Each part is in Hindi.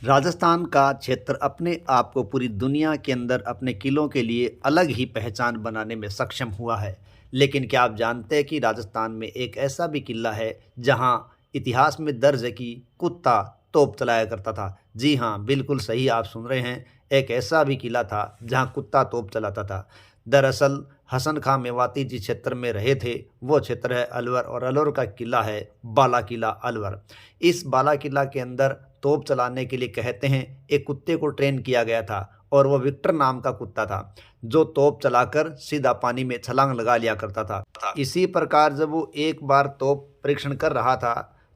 राजस्थान का क्षेत्र अपने आप को पूरी दुनिया के अंदर अपने किलों के लिए अलग ही पहचान बनाने में सक्षम हुआ है। लेकिन क्या आप जानते हैं कि राजस्थान में एक ऐसा भी किला है जहां इतिहास में दर्ज है कि कुत्ता तोप चलाया करता था। जी हाँ, बिल्कुल सही आप सुन रहे हैं। एक ऐसा भी किला था जहां कुत्ता तोप चलाता था। दरअसल हसन खां मेवाती जिस क्षेत्र में रहे थे वो क्षेत्र है अलवर, और अलवर का किला है बाला किला अलवर। इस बाला किला के अंदर तोप चलाने के लिए कहते हैं एक कुत्ते को ट्रेन किया गया था, और वो विक्टर नाम का कुत्ता था जो तोप चलाकर सीधा पानी में छलांग लगा लिया करता था। इसी प्रकार जब वो एक बार तोप परीक्षण कर रहा था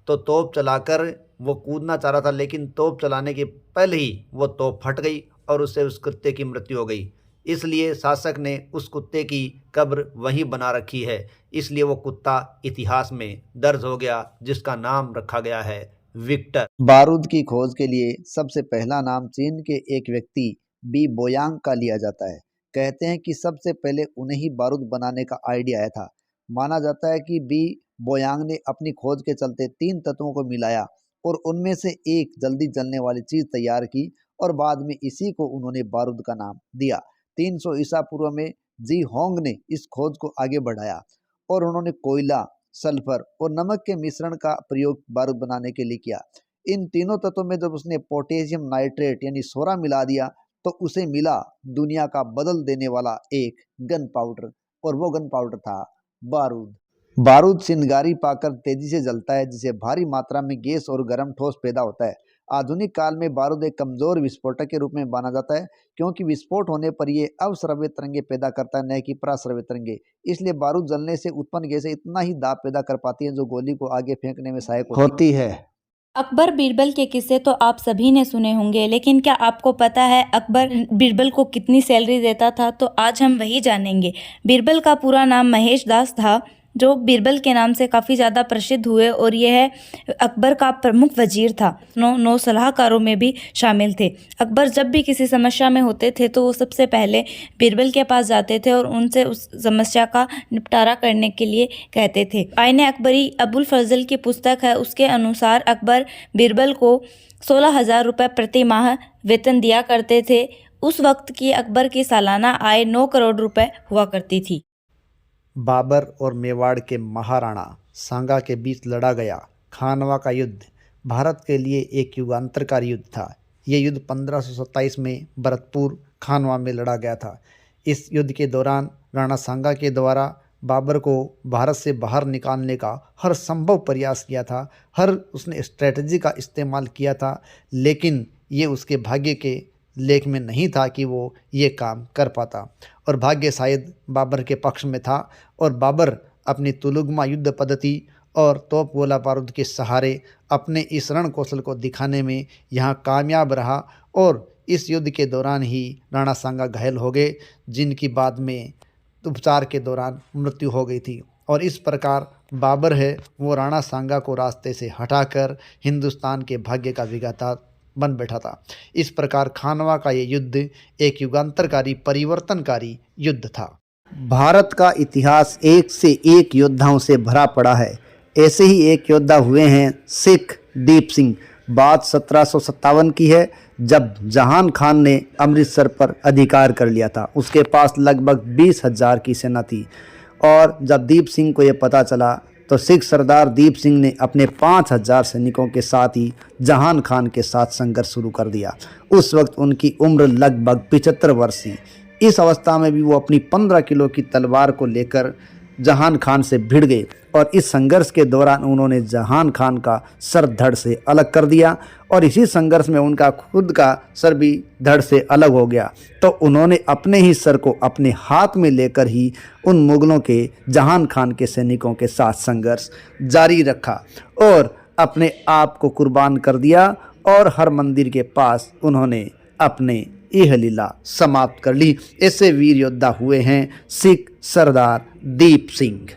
तो तोप चलाकर वो कूदना चाह रहा था, लेकिन तोप चलाने के पहले ही वो तोप फट गई और उससे उस कुत्ते की मृत्यु हो गई। इसलिए शासक ने उस कुत्ते की कब्र वहीं बना रखी है। इसलिए वो कुत्ता इतिहास में दर्ज हो गया जिसका नाम रखा गया है विक्टर। बारूद की खोज के लिए सबसे पहला नाम चीन के एक व्यक्ति बी बोयांग का लिया जाता है। कहते हैं कि सबसे पहले उन्हें ही बारूद बनाने का आइडिया आया था। माना जाता है कि बी बोयांग ने अपनी खोज के चलते 3 तत्वों को मिलाया और उनमें से एक जल्दी जलने वाली चीज तैयार की, और बाद में इसी को उन्होंने बारूद का नाम दिया। 300 ईसा पूर्व में जी होंग ने इस खोज को आगे बढ़ाया और उन्होंने कोयला, सल्फर और नमक के मिश्रण का प्रयोग बारूद बनाने के लिए किया। इन तीनों तत्वों में जब उसने पोटेशियम नाइट्रेट यानी सोरा मिला दिया तो उसे मिला दुनिया का बदल देने वाला एक गन पाउडर, और वो गन पाउडर था बारूद। बारूद चिंगारी पाकर तेजी से जलता है, जिसे भारी मात्रा में गैस और गर्म ठोस पैदा होता है। आधुनिक काल में बारूद एक कमजोर विस्फोटक के रूप में माना जाता है, क्योंकि विस्फोट होने पर ये अवस्रव्य तरंगे पैदा करता है, न कि पराश्रव्य तरंगे। इसलिए बारूद जलने से उत्पन्न गैसें इतना ही दाब पैदा कर पाती हैं जो गोली को आगे फेंकने में सहायक होती है। अकबर बीरबल के किस्से तो आप सभी ने सुने होंगे, लेकिन क्या आपको पता है अकबर बीरबल को कितनी सैलरी देता था? तो आज हम वही जानेंगे। बीरबल का पूरा नाम महेश दास था, जो बीरबल के नाम से काफ़ी ज़्यादा प्रसिद्ध हुए, और यह अकबर का प्रमुख वजीर था। नौ सलाहकारों में भी शामिल थे। अकबर जब भी किसी समस्या में होते थे तो वो सबसे पहले बीरबल के पास जाते थे और उनसे उस समस्या का निपटारा करने के लिए कहते थे। आईने अकबरी अबुल फजल की पुस्तक है, उसके अनुसार अकबर बीरबल को 16,000 रुपये प्रति माह वेतन दिया करते थे। उस वक्त की अकबर की सालाना आय 9 करोड़ रुपए हुआ करती थी। बाबर और मेवाड़ के महाराणा सांगा के बीच लड़ा गया खानवा का युद्ध भारत के लिए एक युगांतरकारी युद्ध था। ये युद्ध 1527 में भरतपुर खानवा में लड़ा गया था। इस युद्ध के दौरान राणा सांगा के द्वारा बाबर को भारत से बाहर निकालने का हर संभव प्रयास किया था, उसने स्ट्रेटजी का इस्तेमाल किया था, लेकिन ये उसके भाग्य के लेख में नहीं था कि वो ये काम कर पाता, और भाग्य शायद बाबर के पक्ष में था। और बाबर अपनी तुलुगमा युद्ध पद्धति और तोप गोला बारूद के सहारे अपने इस रण कौशल को दिखाने में यहाँ कामयाब रहा, और इस युद्ध के दौरान ही राणा सांगा घायल हो गए, जिनकी बाद में उपचार के दौरान मृत्यु हो गई थी। और इस प्रकार बाबर है वो राणा सांगा को रास्ते से हटाकर हिंदुस्तान के भाग्य का विधाता बन बैठा था। इस प्रकार खानवा का ये युद्ध एक युगांतरकारी परिवर्तनकारी युद्ध था। भारत का इतिहास एक से एक योद्धाओं से भरा पड़ा है। ऐसे ही एक योद्धा हुए हैं सिख दीप सिंह। बात 1757 की है, जब जहान खान ने अमृतसर पर अधिकार कर लिया था। उसके पास लगभग 20,000 की सेना थी, और जब दीप सिंह को यह पता चला तो सिख सरदार दीप सिंह ने अपने 5,000 सैनिकों के साथ ही जहान खान के साथ संघर्ष शुरू कर दिया। उस वक्त उनकी उम्र लगभग 75 वर्ष थी। इस अवस्था में भी वो अपनी 15 किलो की तलवार को लेकर जहान खान से भिड़ गए, और इस संघर्ष के दौरान उन्होंने जहान खान का सर धड़ से अलग कर दिया, और इसी संघर्ष में उनका खुद का सर भी धड़ से अलग हो गया। तो उन्होंने अपने ही सर को अपने हाथ में लेकर ही उन मुगलों के जहान खान के सैनिकों के साथ संघर्ष जारी रखा और अपने आप को कुर्बान कर दिया, और हर मंदिर के पास उन्होंने अपने यह लीला समाप्त कर ली। ऐसे वीर योद्धा हुए हैं सिख सरदार दीप सिंह।